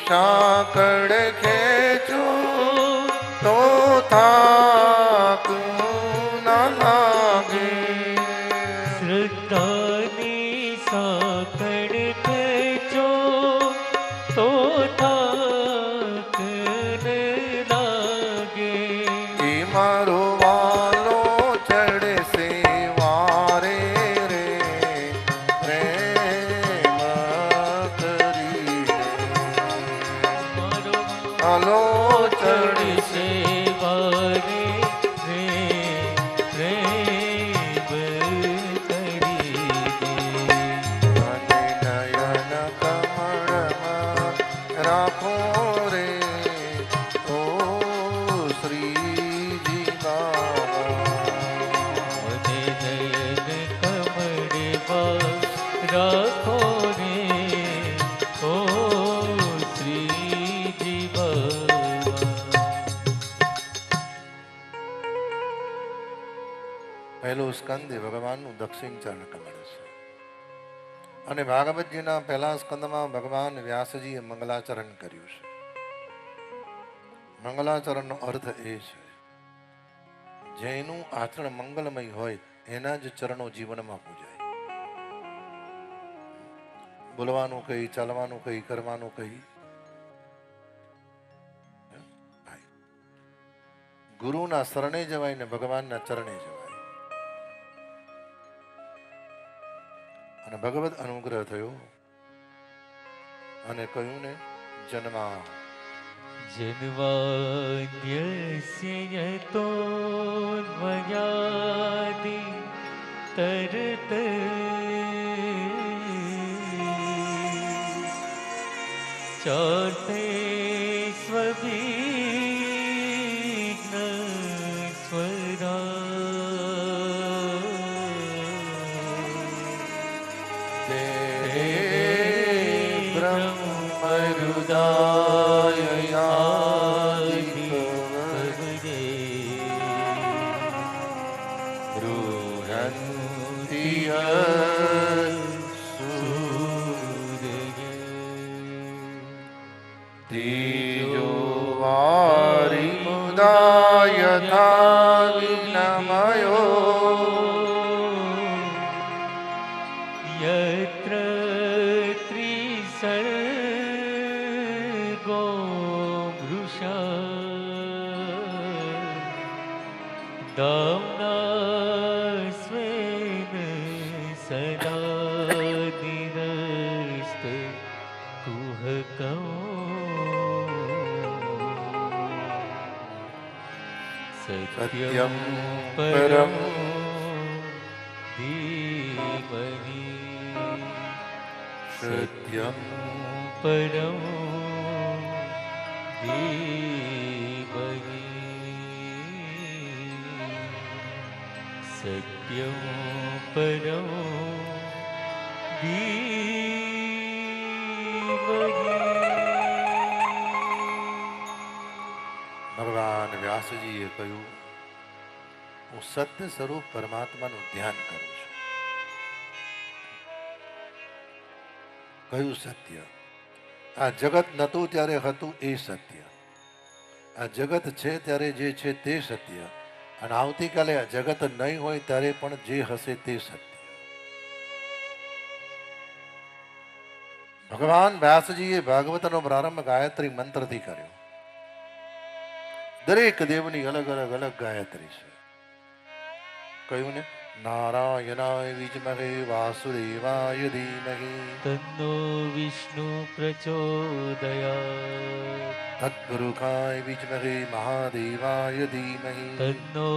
સાકળ ખેંચું તો થાક ના લાગે. શ્રદ્ધાની સાકળ ખેંચો તો થાક ન લાગે. એ મારો વાલો ચડશે વારે રે પ્રેમ કરીને. મારો વાલો ચડશે વારે રે પ્રેમ કરીને. અને નયન કમળમાં રાખો રે ઓ શ્રીજી બાબા. મને નયન કમળમાં રાખો રે ઓ શ્રીજી બાબા. પહેલું સ્કંદ એ ભગવાનનું દક્ષિણ ચરણ કમળ છે. અને ભાગવતજીના પહેલા સ્કંદમાં ભગવાન વ્યાસજીએ મંગલાચરણ કર્યું છે. મંગલાચરણનો અર્થ એ છે જેનું આચરણ મંગલમય હોય એના જ ચરણો જીવનમાં પૂજાય. બોલવાનું કઈ, ચાલવાનું કઈ, કરવાનું કઈ, ગુરુના શરણે જવાય ને ભગવાનના ચરણે જવાય. અને ભગવત અનુગ્રહ થયો અને કહ્યું ને જન્મા જન્માદ્યસ્ય યતોન્મયાદિ તરત ચાર્તે સ્વભિઘ્ન સ્વરા. તે બ્રહ્મરુદાય બૃહંતિ ત્રીજો વારી મુદાય વિનમયો યત્ર ત્રિસર્ગો વૃષા દામ્ના સ્વેન સદા નિરસ્ત કુહકં સત્યમ પરમ ધીમહિ સત્યમ પરમ ધીમહિ સત્યમ પરમ ભગવાન વ્યાસજીએ કહ્યું હું સત્ય સ્વરૂપ પરમાત્માનું ધ્યાન કરું છું. કયું સત્ય? આ જગત નહોતું ત્યારે હતું એ સત્ય. આ જગત છે ત્યારે જે છે તે સત્ય. અને આવતીકાલે આ જગત નહીં હોય ત્યારે પણ જે હશે તે સત્ય. ભગવાન વ્યાસજીએ ભાગવતનો પ્રારંભ ગાયત્રી મંત્રથી કર્યો. દરેક દેવની અલગ અલગ અલગ ગાયત્રી છે. કહ્યું ને નારાયણાય વિદ્મહે વાસુદેવાય ધીમહિ તન્નો વિષ્ણુ પ્રચોદયાત તત્પુરુષાય વિદ્મહે મહાદેવાય ધીમહિ તન્નો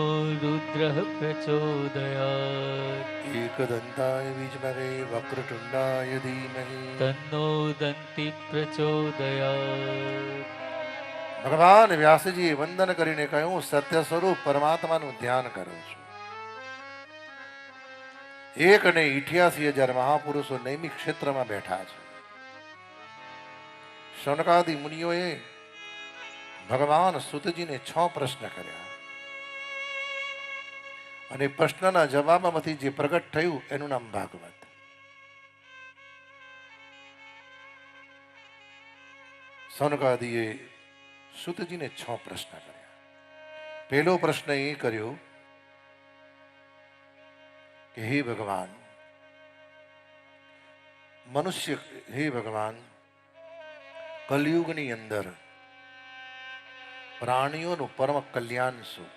રુદ્રઃ પ્રચોદયાત एकदन्ताय विद्महे वक्रतुण्डाय धीमहि તન્નો દંતિ પ્રચોદયાત. ભગવાન વ્યાસજીએ વંદન કરીને કહ્યું સત્ય સ્વરૂપ પરમાત્માનું ધ્યાન કરું છું. 1,88,000 મહાપુરુષો નૈમિક ક્ષેત્રમાં બેઠા છે. શૌનકાદિ મુનિઓએ ભગવાન સુતજીને 6 પ્રશ્ન કર્યા અને પ્રશ્નના જવાબમાંથી જે પ્રગટ થયું એનું નામ ભાગવત. સનકાદિએ સુતજીને 6 પ્રશ્ન કર્યા. પહેલો પ્રશ્ન એ કર્યો કે હે ભગવાન, મનુષ્ય, હે ભગવાન, કલયુગની અંદર પ્રાણીઓનું પરમ કલ્યાણ શું?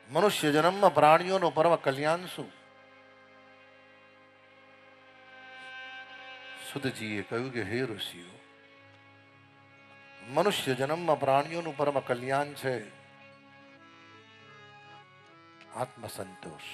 મનુષ્ય જન્મમાં પ્રાણીઓનું પરમ કલ્યાણ શું? સુતજીએ કહ્યું કે હે ઋષિઓ, મનુષ્ય જન્મમાં પ્રાણીઓનું પરમ કલ્યાણ છે આત્મસંતોષ.